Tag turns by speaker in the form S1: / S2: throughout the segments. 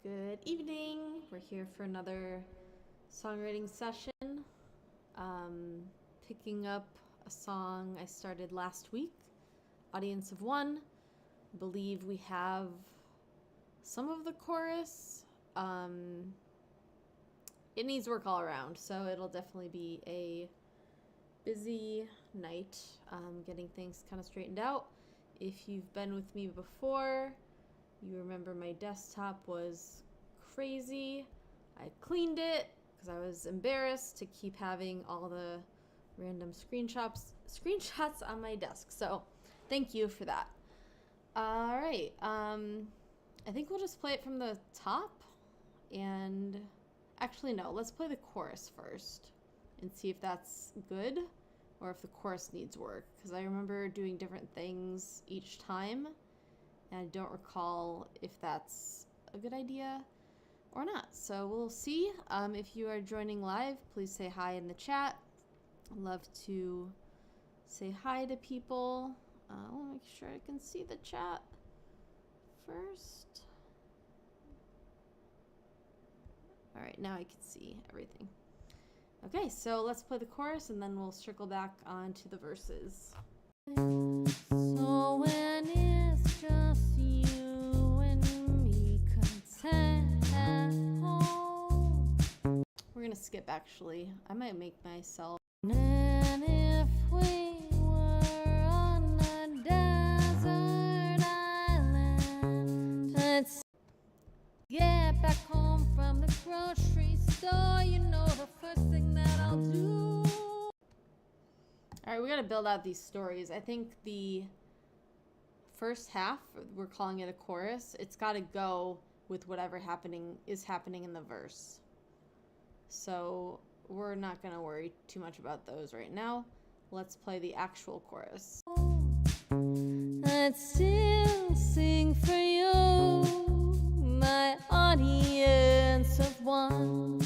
S1: Good evening. We're here for another songwriting session. Picking up a song I started last week, Audience of One. I believe we have some of the chorus. It needs work all around, so it'll definitely be a busy night getting things kind of straightened out. If you've been with me before, you remember my desktop was crazy. I cleaned it because I was embarrassed to keep having all the random screenshots on my desk. So thank you for that. All right. I think we'll just play it from the top. And actually, no, let's play the chorus first and see if that's good or if the chorus needs work. Because I remember doing different things each time. And I don't recall if that's a good idea or not. So we'll see. If you are joining live, please say hi in the chat. I'd love to say hi to people. I'll make sure I can see the chat first. All right, now I can see everything. Okay, so let's play the chorus and then we'll circle back onto the verses. So when it's just you and me content at home. We're gonna skip actually. I might make myself. And if we were on a desert island, let's get back home from the grocery store. You know the first thing that I'll do. All right, we got to build out these stories. I think the first half, we're calling it a chorus, it's got to go with whatever is happening in the verse. So we're not going to worry too much about those right now. Let's play the actual chorus. I'd still sing for you, my audience of one.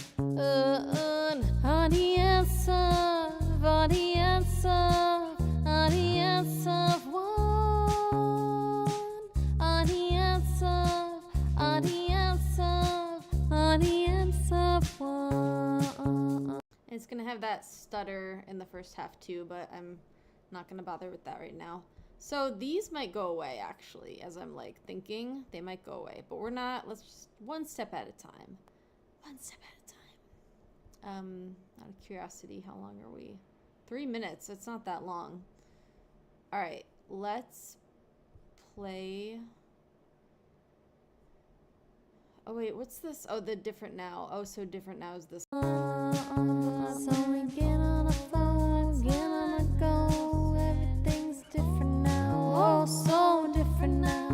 S1: Audience of one. Audience of one. It's gonna have that stutter in the first half too, but I'm not gonna bother with that right now. So these might go away actually, as I'm like thinking they might go away, but we're not. Let's just one step at a time. One step at a time. Out of curiosity, how long are we? 3 minutes. It's not that long. All right, let's play. Oh wait, what's this? Oh, the different now. Oh, so different now is this. So we get on the phone, get on the go. Everything's different now. Oh, so different now.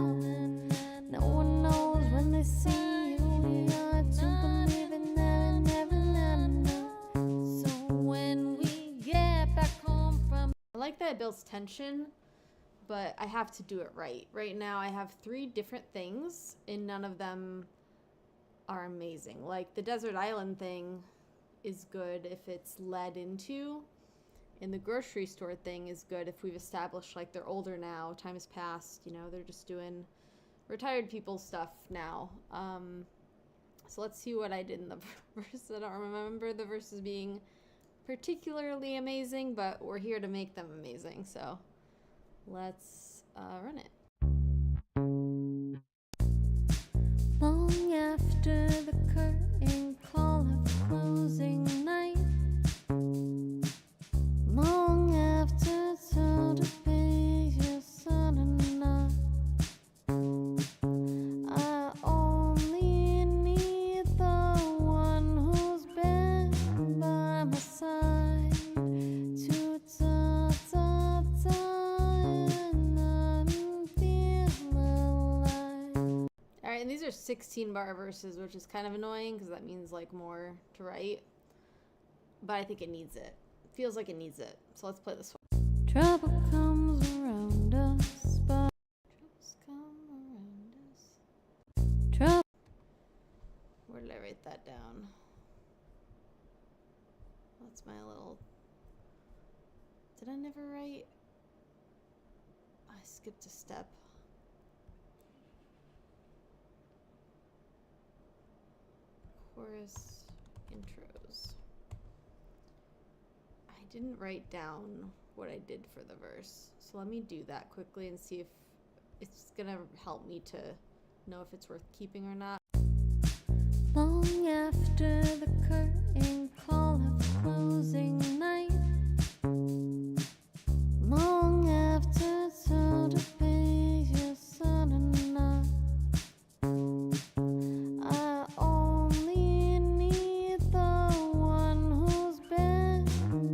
S1: No one knows when they see who we are to believe in them and never know. So when we get back home from. I like that it builds tension, but I have to do it right. Right now I have 3 different things and none of them are amazing. Like the desert island thing is good if it's led into, and the grocery store thing is good if we've established like they're older now, time has passed, you know, they're just doing retired people stuff now. So let's see what I did in the verse. I don't remember the verses being particularly amazing, but we're here to make them amazing, so let's run it. Long after the curtain call of closing night, long after told to pay your son enough, I only need the one who's been by my side to and feel alive. Alright, and these are 16 bar verses, which is kind of annoying because that means like more to write. But I think it needs it. Feels like it needs it. So let's play this one. Trouble comes around us, but troubles come around us. Trouble. Where did I write that down? That's my little. Did I never write? I skipped a step. chorus intros. I didn't write down what I did for the verse, so let me do that quickly and see if it's gonna help me to know if it's worth keeping or not. Long after the curtain call of closing night, long after till the page is sudden night, I only need the one who's been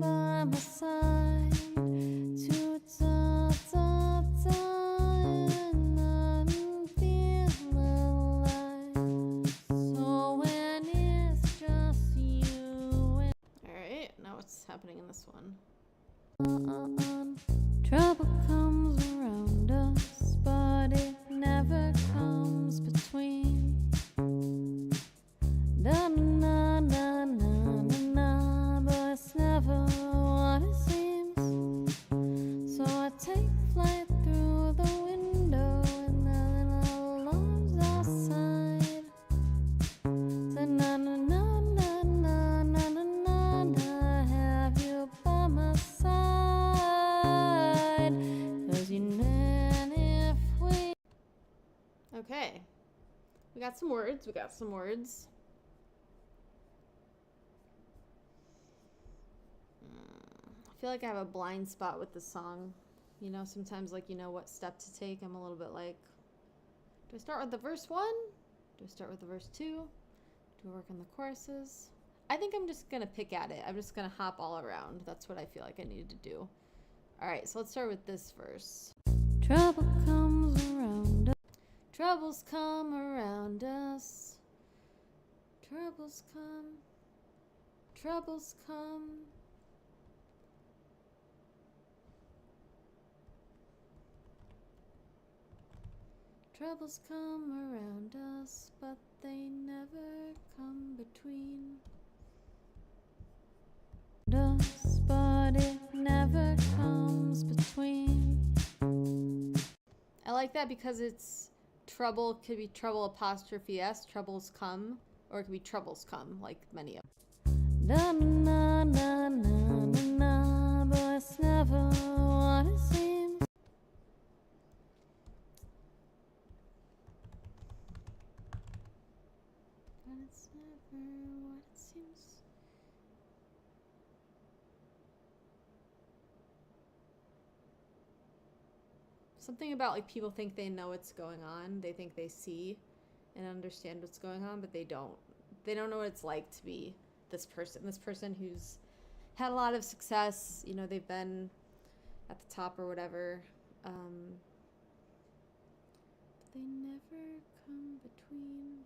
S1: by my side to and feel alive. So when it's just you and alright, now what's happening in this one? Trouble comes around us, but it never comes between. Na na na na na na, but it's never what it seems. So I take flight through the window and then the alarms outside. So na na na na na na na na, have you by my side? 'Cause you know if we. Okay, we got some words. I feel like I have a blind spot with the song. You know, sometimes like you know what step to take. I'm a little bit like, do I start with the verse 1? Do I start with the verse 2? Do I work on the choruses? I think I'm just gonna pick at it. I'm just gonna hop all around. That's what I feel like I needed to do. Alright, so let's start with this verse. Trouble comes around us. Troubles come around us. Troubles come. Troubles come. Troubles come around us, but they never come between us, but it never comes between. I like that because it's trouble, could be trouble apostrophe S, troubles come, or it could be troubles come, like many of them. Na na na na na na, but it's never what it seems. But it's never what it seems. Something about like people think they know what's going on. They think they see and understand what's going on, but they don't. They don't know what it's like to be this person who's had a lot of success. You know, they've been at the top or whatever. But they never come between.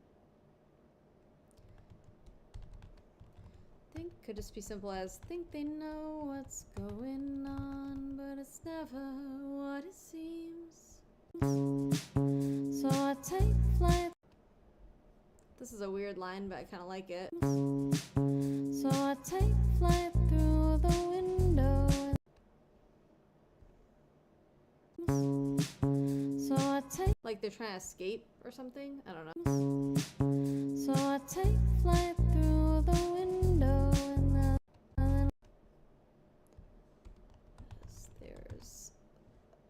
S1: Think could just be simple as think they know what's going on, but it's never what it seems. So I take flight. This is a weird line, but I kind of like it. So I take flight through the window. So I take like they're trying to escape or something. I don't know. So I take flight through the window and then there's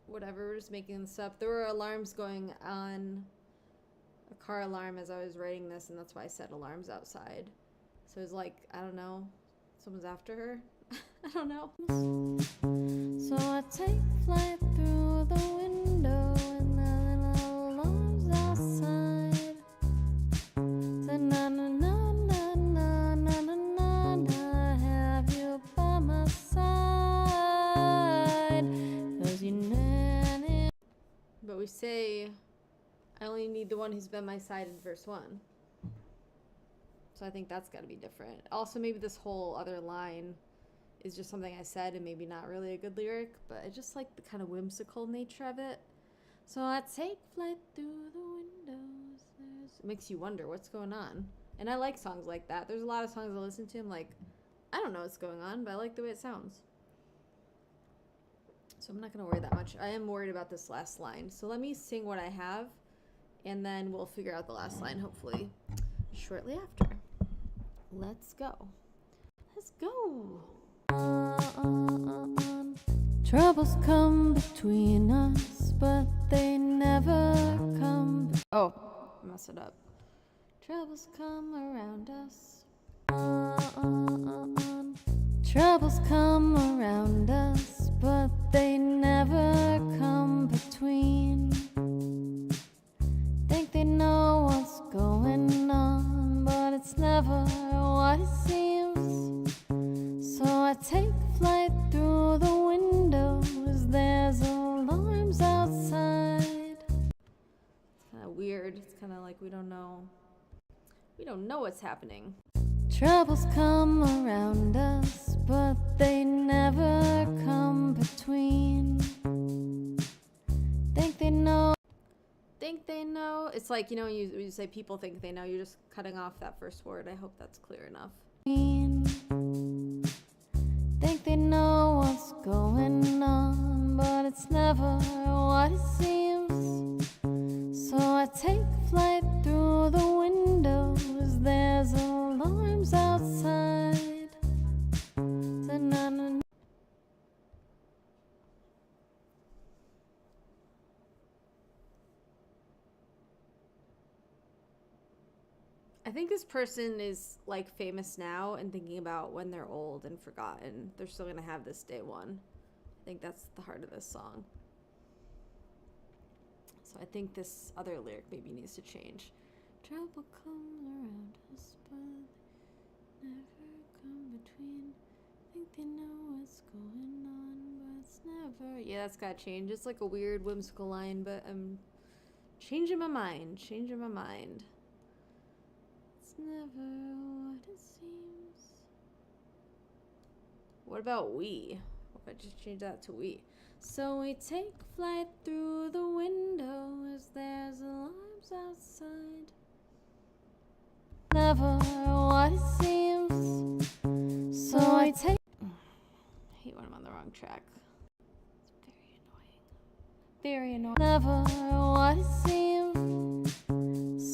S1: whatever. We're just making this up. There were alarms going on. A car alarm as I was writing this, and that's why I set alarms outside. So it's like, I don't know, someone's after her. I don't know. So I take flight through the window and then alarms outside. So na na na na na na na na na, have you by my side? 'Cause you know it. But we say, I only need the one who's been my side in verse 1. So I think that's got to be different. Also, maybe this whole other line is just something I said and maybe not really a good lyric, but I just like the kind of whimsical nature of it. So I take flight through the windows. It makes you wonder what's going on. And I like songs like that. There's a lot of songs I listen to. I'm like, I don't know what's going on, but I like the way it sounds. So I'm not going to worry that much. I am worried about this last line. So let me sing what I have, and then we'll figure out the last line, hopefully, shortly after. Let's go. Let's go. Troubles come between us, but they never come. Oh, I messed it up. Troubles come around us. Troubles come around us, but they never come between. Think they know what's going on, but it's never what it seems. So I take flight through the windows, there's alarms outside. It's kind of weird. It's kind of like we don't know what's happening. Troubles come around us, but they never come between. Think they know. It's like, you know, when you say people think they know, you're just cutting off that first word. I hope that's clear enough. Think they know what's going on, but it's never what it seems. So I take flight through the windows, there's alarms outside. I think this person is like famous now and thinking about when they're old and forgotten. They're still gonna have this day one. I think that's the heart of this song. So I think this other lyric maybe needs to change. Trouble comes around us, but never come between. Think they know what's going on, but it's never. Yeah, that's gotta change. It's like a weird whimsical line, but I'm changing my mind. It's never what it seems. What about we? What if I just change that to we? So we take flight through the windows, there's alarms outside. Never what it seems. So I take. I hate when I'm on the wrong track. It's very annoying. Never what it seems.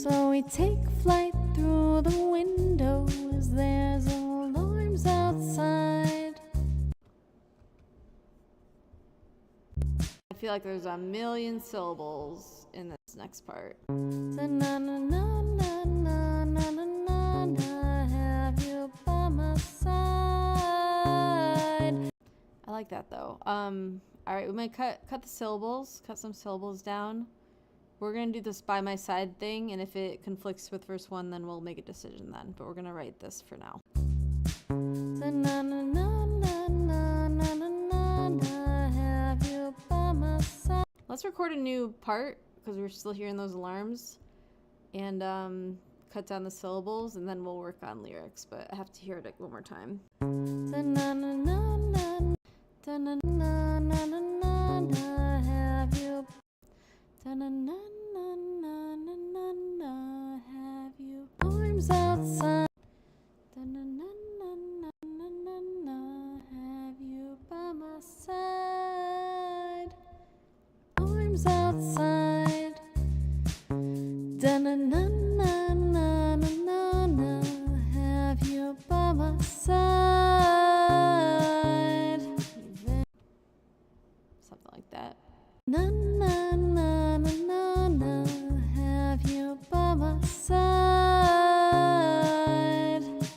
S1: So we take flight through the windows, there's alarms outside. I feel like there's a million syllables in this next part. Have you by my side. I like that though. Alright, we might cut the syllables, cut some syllables down. We're gonna do this by my side thing, and if it conflicts with verse 1, then we'll make a decision then. But we're gonna write this for now. Let's record a new part, because we're still hearing those alarms. And cut down the syllables, and then we'll work on lyrics. But I have to hear it one more time. Have you? Have you arms outside? Have you by my side? Arms outside. Have you by my side? Something like that. Have you by my side? Even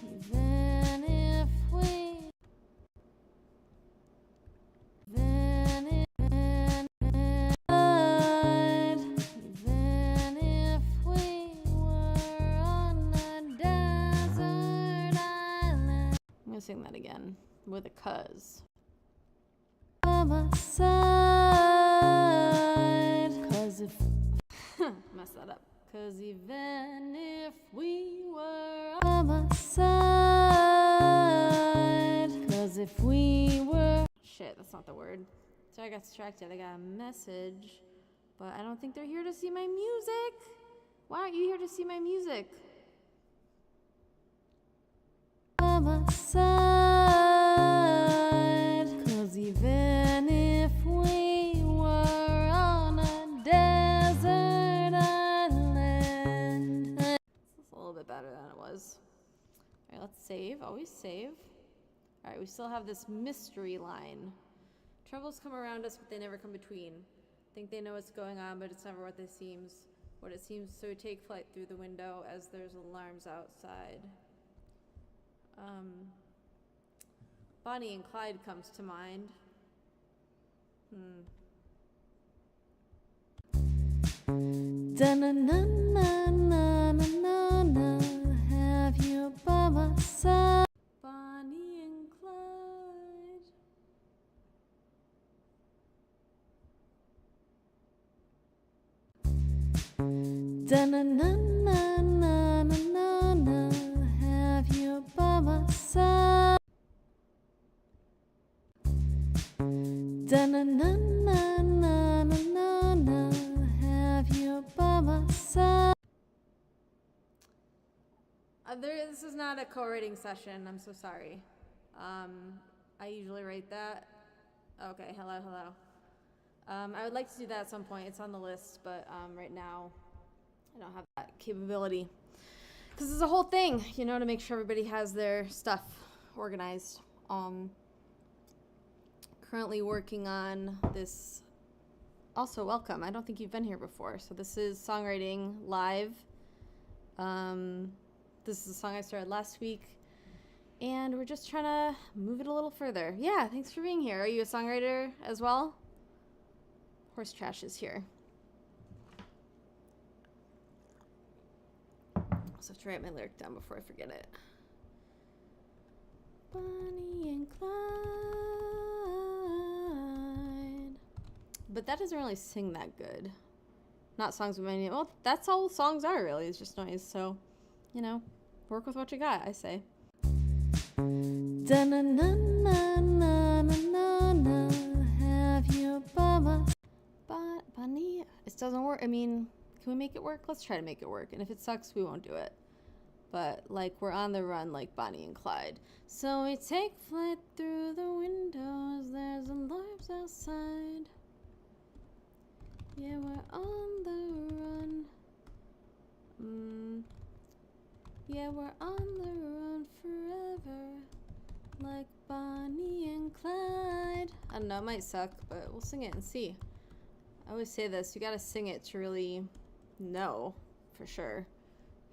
S1: if we were on a desert island. I'm gonna sing that again with a cuz. By my side. Cause if mess that up. Cause even if we were by my side. Cause if we were. Shit, that's not the word. So I got distracted. I got a message. But I don't think they're here to see my music. Why aren't you here to see my music? By my side. Cause even if we were on a desert island. It's a little bit better than it was. All right, let's save. Always save. All right, we still have this mystery line. Troubles come around us, but they never come between. Think they know what's going on, but it's never what it seems. So we take flight through the window as there's alarms outside. Bonnie and Clyde comes to mind. Da-na-na-na-na-na-na-na, have you by my side? Bonnie and Clyde. Da-na-na-na-na-na-na, have you by my side? Da-na-na-na-na-na-na, have you by my side? This is not a co-writing session. I'm so sorry. I usually write that. Okay, hello. I would like to do that at some point. It's on the list, but right now I don't have that capability. Because it's a whole thing, to make sure everybody has their stuff organized. Currently working on this. Also, welcome. I don't think you've been here before. So this is Songwriting Live. This is a song I started last week. And we're just trying to move it a little further. Yeah, thanks for being here. Are you a songwriter as well? Horse Trash is here. I also have to write my lyric down before I forget it. Bonnie and Clyde. But that doesn't really sing that good. Not songs with my name. Well, that's all songs are really. It's just noise. So, work with what you got, I say. Da-na-na-na-na-na-na, have you by my Bonnie? It doesn't work. I mean, can we make it work? Let's try to make it work. And if it sucks, we won't do it. But, we're on the run like Bonnie and Clyde. So we take flight through the windows. There's alarms outside. Yeah, we're on the run. Yeah, we're on the run forever. Like Bonnie and Clyde. I don't know, it might suck, but we'll sing it and see. I always say this, you gotta sing it to really know for sure.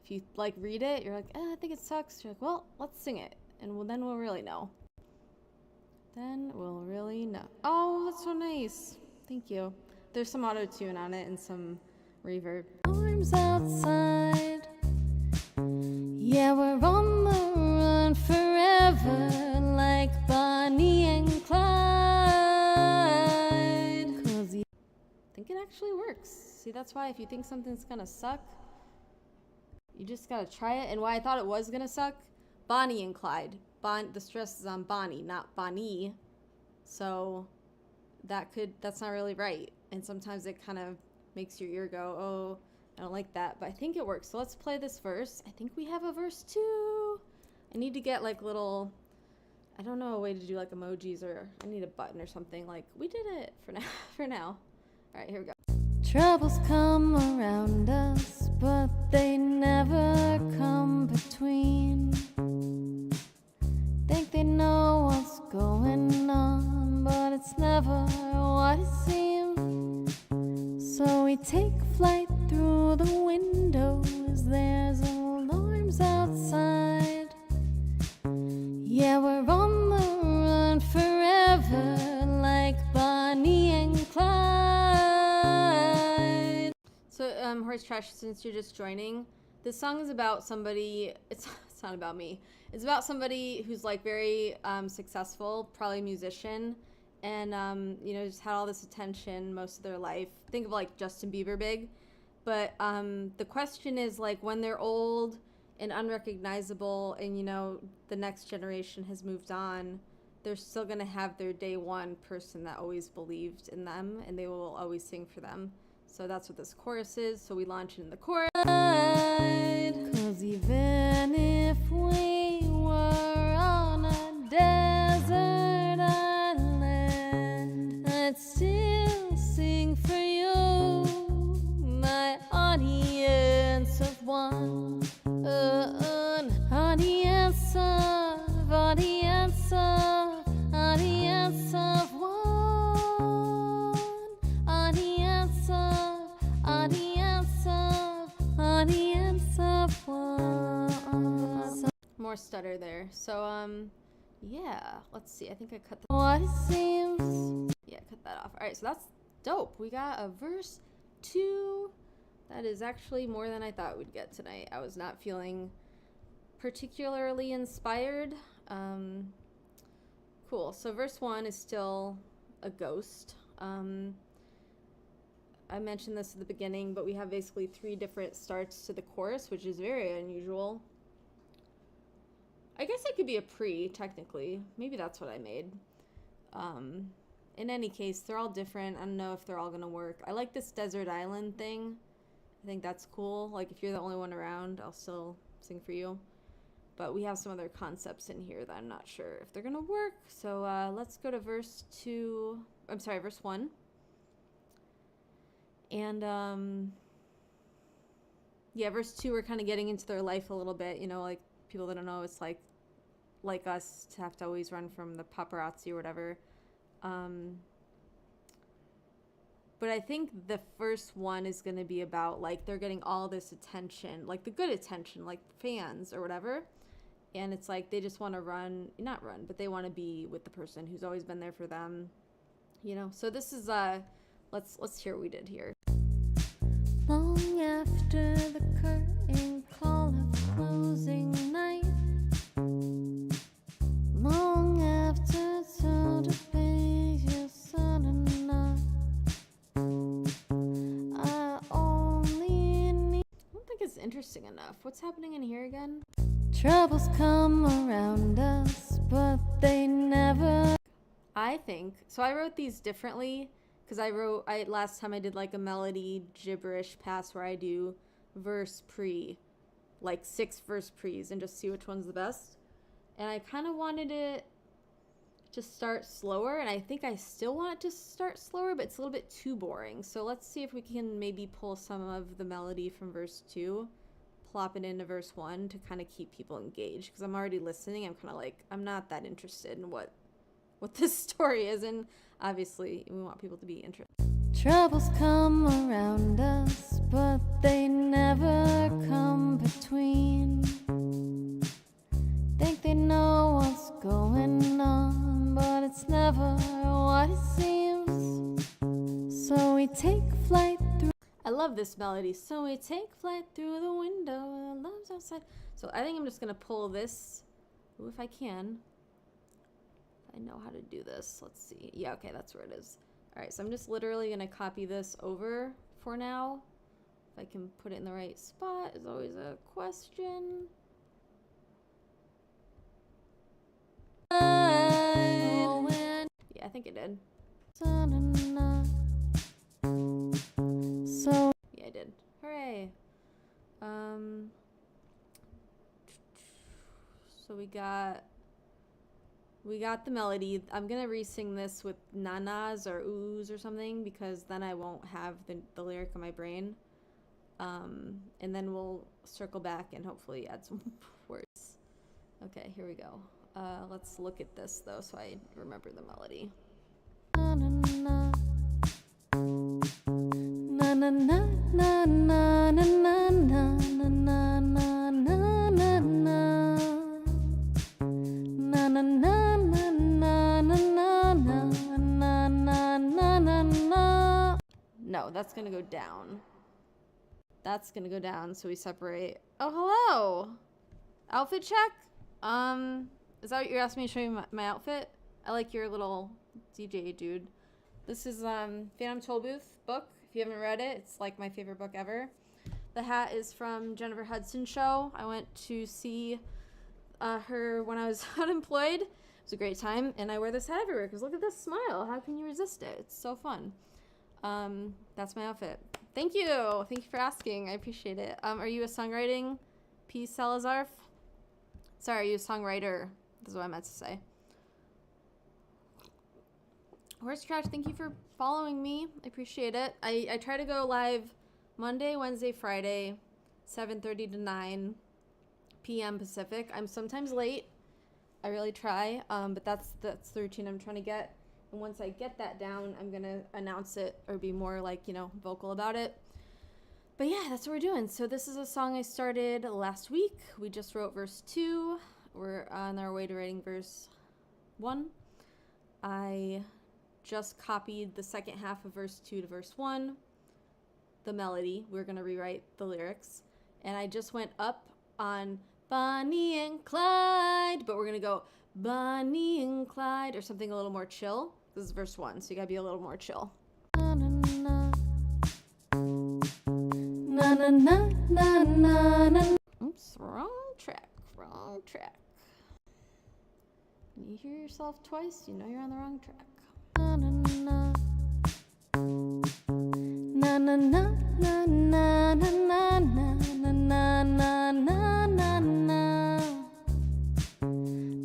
S1: If you read it, you're like, I think it sucks. You're like, well, let's sing it. And then we'll really know. Then we'll really know. Oh, that's so nice. Thank you. There's some auto-tune on it and some reverb. Arms outside. Yeah, we're on the run forever. Like Bonnie and Clyde. 'Cause I think it actually works. See, that's why if you think something's gonna suck, you just gotta try it. And why I thought it was gonna suck, Bonnie and Clyde. The stress is on Bonnie, not Bonnie. So that's not really right. And sometimes it kind of makes your ear go, oh, I don't like that. But I think it works. So let's play this verse. I think we have a verse too. I need to get little, I don't know, a way to do emojis, or I need a button or something. We did it for now. All right, here we go. Troubles come around us, but they never come between. Think they know what's going on, but it's never what it seems. So we take flight through the windows. There's alarms outside. Yeah, we're on the run forever, like Bonnie and Clyde. So, Horse Trash, since you're just joining, this song is about somebody. It's not about me. It's about somebody who's very successful, probably a musician, and just had all this attention most of their life. Think of Justin Bieber big. But the question is when they're old and unrecognizable, and the next generation has moved on, they're still gonna have their day one person that always believed in them, and they will always sing for them. So that's what this chorus is. So we launch in the chorus. 'Cause even if we were on a desert island, I'd still sing for you, my audience of one, an audience audience of one, audience of one. More stutter there. So yeah, let's see. I think I cut what it seems. Yeah, cut that off. All right, so that's dope. We got a verse 2. That is actually more than I thought we'd get tonight. I was not feeling particularly inspired. Cool. So verse 1 is still a ghost. I mentioned this at the beginning, but we have basically 3 different starts to the chorus, which is very unusual. I guess it could be a pre, technically. Maybe that's what I made. In any case, they're all different. I don't know if they're all going to work. I like this desert island thing. I think that's cool. Like, if you're the only one around, I'll still sing for you. But we have some other concepts in here that I'm not sure if they're going to work. So let's go to verse 1. And, yeah, verse 2, we're kind of getting into their life a little bit. You know, like, people that don't know, it's like us to have to always run from the paparazzi or whatever. But I think the first one is going to be about, like, they're getting all this attention, like the good attention, like fans or whatever. And it's like they just want to not run, but they want to be with the person who's always been there for them, you know. So this is let's hear what we did here. Long after the curtain call of closing night, long after so to be your son and not, I only need. I don't think it's interesting enough. What's happening in here again? Troubles come around us, but they never. I think so. I wrote these differently because last time I did like a melody gibberish pass where I do verse pre, like 6 verse pre's and just see which one's the best. And I kind of wanted it to start slower, and I think I still want it to start slower, but it's a little bit too boring. So let's see if we can maybe pull some of the melody from verse 2, plop it into verse 1 to kind of keep people engaged, because I'm already listening. I'm kind of like, I'm not that interested in what this story is, and obviously we want people to be interested. Troubles come around us, but they never come between. Think they know what's going on, but it's never what it seems. So we take flight through. I love this melody. So we take flight through the window, the love's outside. So I think I'm just gonna pull this, if I can. I know how to do this. Let's see. Yeah, okay, that's where it is. All right, so I'm just literally going to copy this over for now. If I can put it in the right spot is always a question. Yeah, I think it did. So yeah, I did. Hooray. So we got the melody. I'm gonna re-sing this with nanas or oohs or something, because then I won't have the lyric in my brain. And then we'll circle back and hopefully add some words. Okay, here we go. Let's look at this though, so I remember the melody. Na na na na na na na na na na na na. No, that's gonna go down. That's gonna go down, so we separate. Oh, hello! Outfit check? Is that what you're asking me to show you my outfit? I like your little DJ dude. This is Phantom Tollbooth book. If you haven't read it, it's like my favorite book ever. The hat is from Jennifer Hudson's show. I went to see her when I was unemployed. It was a great time, and I wear this hat everywhere because look at this smile. How can you resist it? It's so fun. That's my outfit. Thank you. Thank you for asking. I appreciate it. Are you a songwriting P. Salazar? Sorry, are you a songwriter? That's what I meant to say. Horse Scratch, thank you for following me. I appreciate it. I try to go live Monday, Wednesday, Friday, 7:30 to 9 p.m. Pacific. I'm sometimes late. I really try, but that's the routine I'm trying to get. And once I get that down, I'm gonna announce it or be more like, you know, vocal about it. But yeah, that's what we're doing. So this is a song I started last week. We just wrote verse 2. We're on our way to writing verse 1. I just copied the second half of verse 2 to verse 1, the melody. We're gonna rewrite the lyrics. And I just went up on Bonnie and Clyde, but we're gonna go Bonnie and Clyde or something a little more chill. This is verse 1, so you gotta be a little more chill. Na, na, na, na, na, na, na. Oops, wrong track. When you hear yourself twice, you know you're on the wrong track. Na, na, na. Na, na, na, na, na, na, na, na, na, na, na, na, na.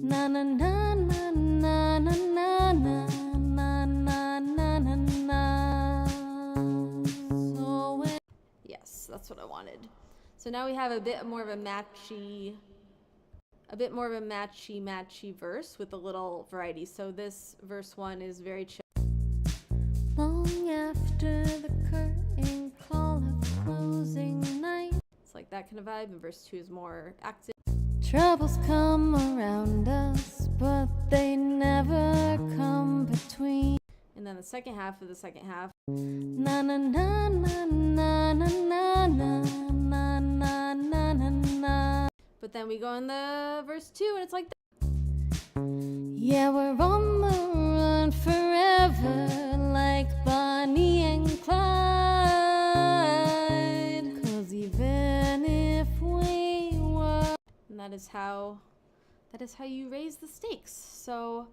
S1: Na, na, na, na, na, na, na, na, na, na, na, na. So yes, that's what I wanted. So now we have a bit more of a matchy verse with a little variety. So this verse 1 is very chill. Long after the curtain call of closing night. It's like that kind of vibe, and verse 2 is more active. Troubles come around us, but they never come between. And then the second half of the second half. Na na na na na na na na na na na na na. But then we go in the verse 2 and it's like that. Yeah, we're on the run forever like Bonnie and Clyde. 'Cause even if we were. And that is how you raise the stakes. So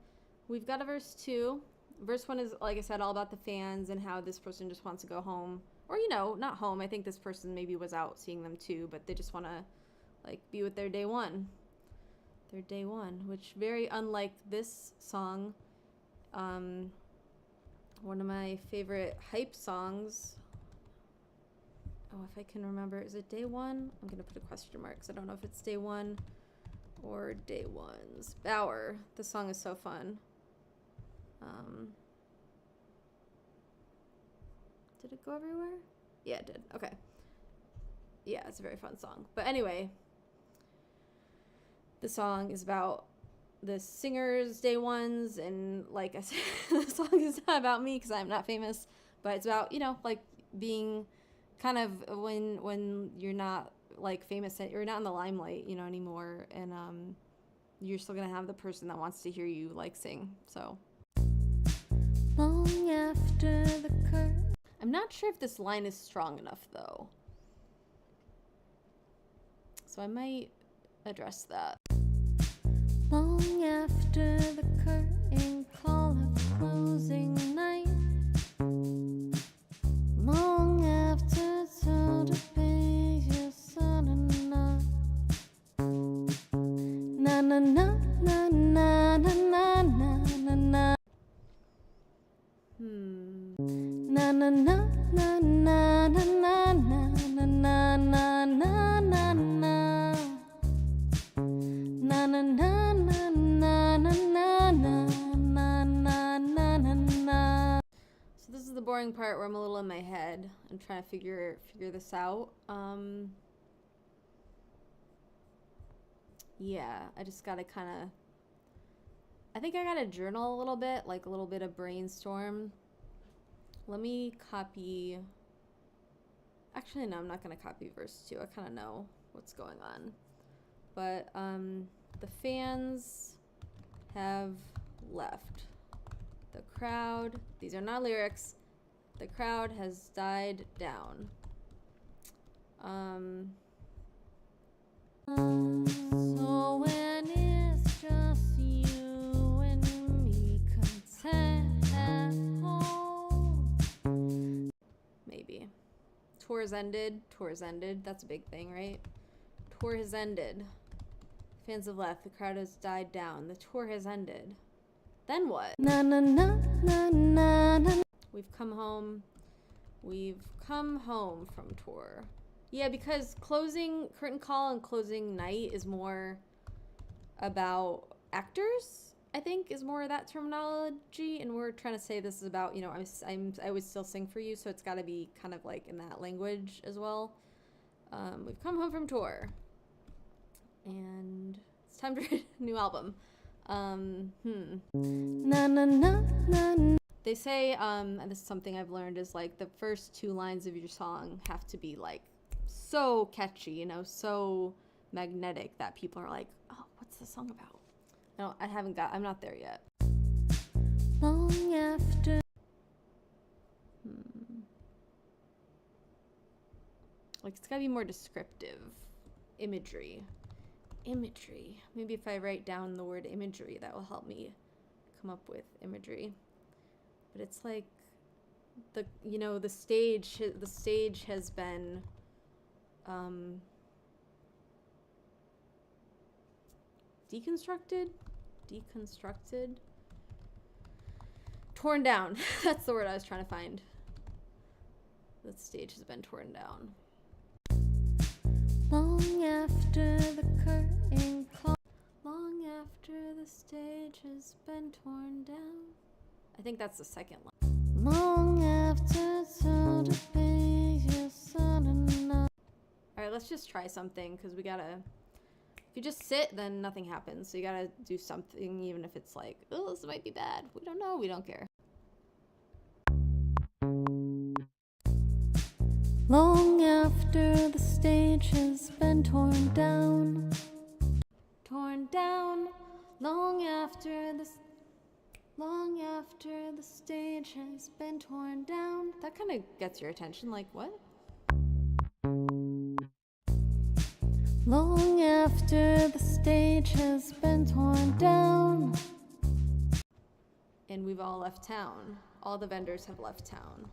S1: we've got a verse 2. Verse 1 is, like I said, all about the fans and how this person just wants to go home. Or, you know, not home. I think this person maybe was out seeing them too, but they just want to, like, be with their day one. Their day one, which very unlike this song. One of my favorite hype songs. Oh, if I can remember. Is it day one? I'm going to put a question mark because I don't know if it's day one or day one's. Bower. The song is so fun. Did it go everywhere? Yeah, it did. Okay. Yeah, it's a very fun song. But anyway, the song is about the singers' day ones, and like I said, the song is not about me because I'm not famous, but it's about, you know, like being kind of when you're not like famous, you're not in the limelight, you know, anymore, and you're still gonna have the person that wants to hear you like sing. So long after the curtain. I'm not sure if this line is strong enough though, so I might address that. Long after the curtain call of closing night. Long after so to pay your son and not. Na na na na na na na na na. Na na na na na na na na na na na na na na. Na na na na na na na na na na na. So this is the boring part where I'm a little in my head. I'm trying to figure this out. Yeah, I just gotta kind of. I think I gotta journal a little bit, like a little bit of brainstorm. Let me copy. Actually, no, I'm not gonna copy verse 2. I kind of know what's going on. But the fans have left. The crowd, these are not lyrics. The crowd has died down. So when it's just you and me content at home. Maybe. Tour has ended. That's a big thing, right? Tour has ended. Fans have left. The crowd has died down. The tour has ended. Then what? Na na na na na na. We've come home. We've come home from tour. Yeah, because closing curtain call and closing night is more about actors, I think, is more of that terminology, and we're trying to say this is about, you know, I would still sing for you, so it's got to be kind of like in that language as well. We've come home from tour, and it's time to write a new album. Na, na, na, na. They say, and this is something I've learned, is like the first 2 lines of your song have to be like so catchy, you know, so magnetic that people are like, oh, what's the song about? No, I'm not there yet. Long after. Like, it's gotta be more descriptive. Imagery. Maybe if I write down the word imagery, that will help me come up with imagery. But it's like the stage has been deconstructed, torn down. That's the word I was trying to find. The stage has been torn down. Long after the curtain call, long after the stage has been torn down. I think that's the second line. Long after so to be your son and all right, let's just try something, because we gotta, if you just sit, then nothing happens. So you gotta do something, even if it's like, oh, this might be bad. We don't know, we don't care. Long after the stage has been torn down. Torn down. Long after the stage has been torn down. That kind of gets your attention, like, what? Long after the stage has been torn down. And we've all left town. All the vendors have left town.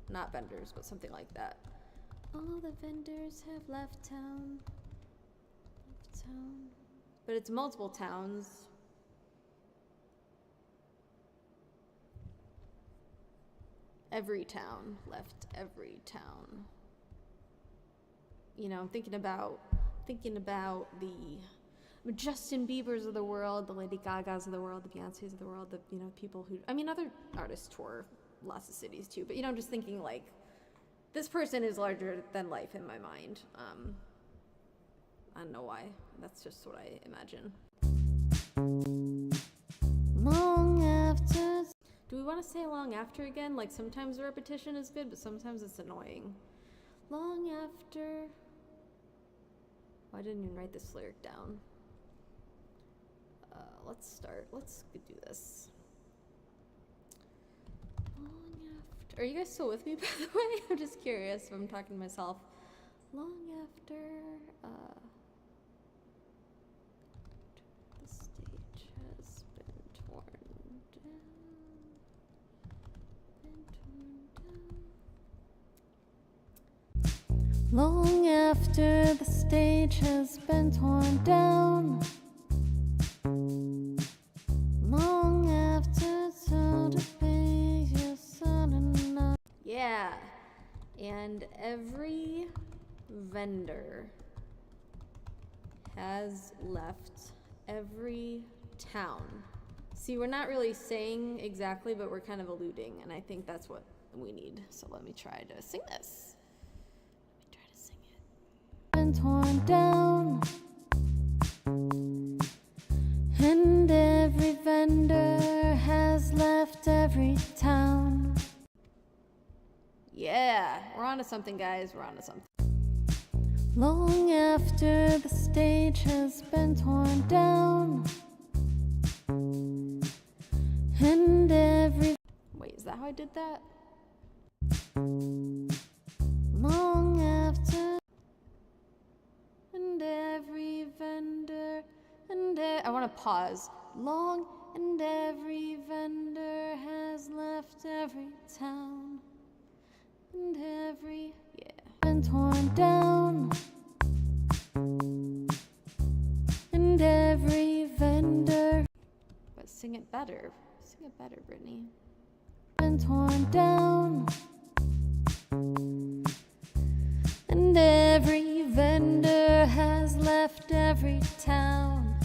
S1: Not vendors, but something like that. All the vendors have left town. But it's multiple towns. Every town left every town. You know, I'm thinking about the Justin Biebers of the world, the Lady Gagas of the world, the Beyoncés of the world, the, you know, people who, I mean, other artists tour lots of cities too, but, you know, I'm just thinking, like, this person is larger than life in my mind. I don't know why. That's just what I imagine. Long after. Do we want to say long after again? Like, sometimes the repetition is good, but sometimes it's annoying. Long after. Oh, I didn't even write this lyric down. Let's start. Let's do this. Long after. Are you guys still with me, by the way? I'm just curious if I'm talking to myself. Long after. The stage has been torn down. Long after the stage has been torn down. Long after so to be your son and all. Yeah. And every vendor has left every town. See, we're not really saying exactly, but we're kind of alluding, and I think that's what we need. So let me try to sing this. Been torn down, and every vendor has left every town. Yeah, we're on to something, guys. We're on to something. Long after the stage has been torn down, and every. Wait, is that how I did that? Long after. And every vendor, I want to pause. Long, and every vendor has left every town. And every, been torn down. And every vendor. But sing it better. Sing it better, Brittany. Been torn down. And every vendor has left every town.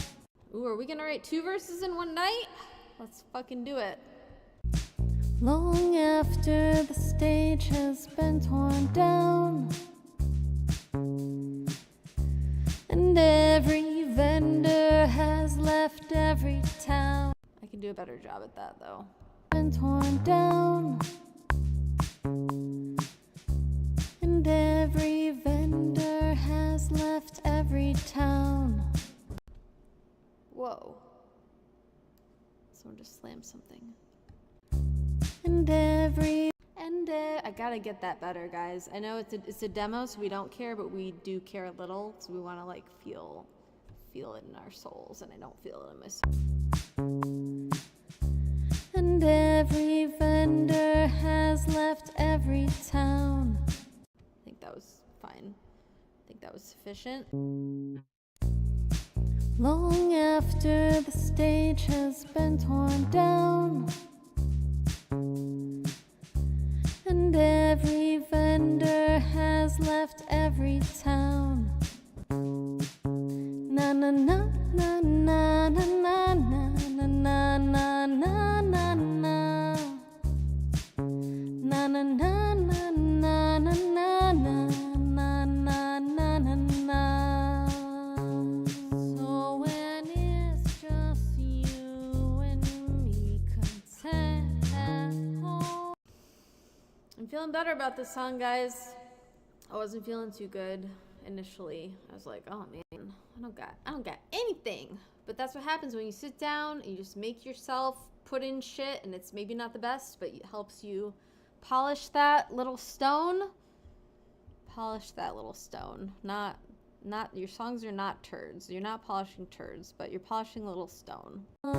S1: Ooh, Ooh, are we gonna write 2 verses in one night? Let's fucking do it.
S2: Long after the stage has been torn down, and every vendor has left every town.
S1: I can do a better job at that though.
S2: Been torn down, and every vendor has left every town.
S1: Whoa. Someone just slammed something.
S2: And
S1: I gotta get that better, guys. I know it's a demo, so we don't care, but we do care a little, so we want to like feel it in our souls, and I don't feel it in my soul.
S2: And every vendor has left every town.
S1: I think that was fine. I think that was sufficient.
S2: Long after the stage has been torn down, and every vendor has left every town. Na na na na na na na na na na na na na na. Na na na na na na na na na na na na. So when it's just you and me content at home.
S1: I'm feeling better about this song, guys. I wasn't feeling too good initially. I was like, oh man, I don't got anything. But that's what happens when you sit down and you just make yourself put in shit, and it's maybe not the best, but it helps you polish that little stone. Polish that little stone. Not your songs are not turds. You're not polishing turds, but you're polishing a little stone.
S2: So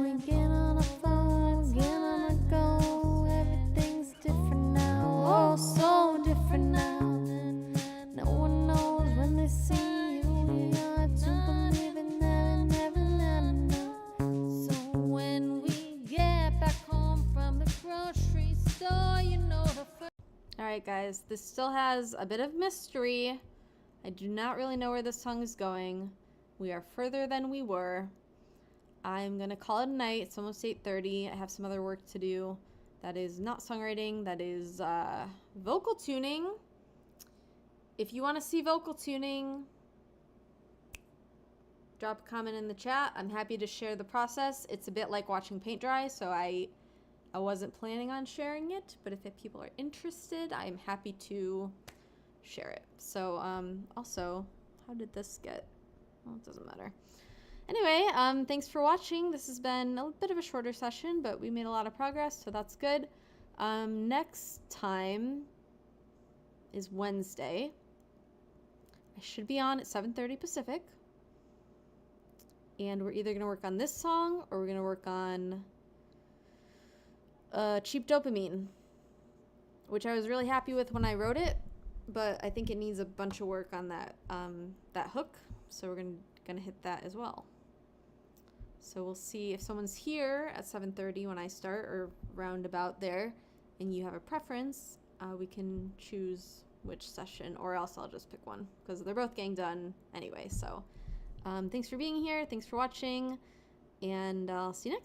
S2: we get on a flow, get on a go. Everything's different now, oh so different now. No one knows when they see who we are to believe in never, never, never know. So when we get back home from the grocery store, you know the first.
S1: Alright guys, this still has a bit of mystery. I do not really know where this song is going. We are further than we were. I'm gonna call it a night. It's almost 8:30. I have some other work to do. That is not songwriting, that is vocal tuning. If you want to see vocal tuning, drop a comment in the chat. I'm happy to share the process. It's a bit like watching paint dry, so I wasn't planning on sharing it, but if people are interested, I am happy to share it. So also, how did this get? Well, it doesn't matter. Anyway, thanks for watching. This has been a bit of a shorter session, but we made a lot of progress, so that's good. Next time is Wednesday. I should be on at 7:30 Pacific. And we're either going to work on this song or we're going to work on Cheap Dopamine, which I was really happy with when I wrote it, but I think it needs a bunch of work on that that hook, so we're gonna hit that as well. So we'll see if someone's here at 7:30 when I start, or round about there, and you have a preference, we can choose which session, or else I'll just pick one, because they're both getting done anyway. So thanks for being here, thanks for watching, and I'll see you next time.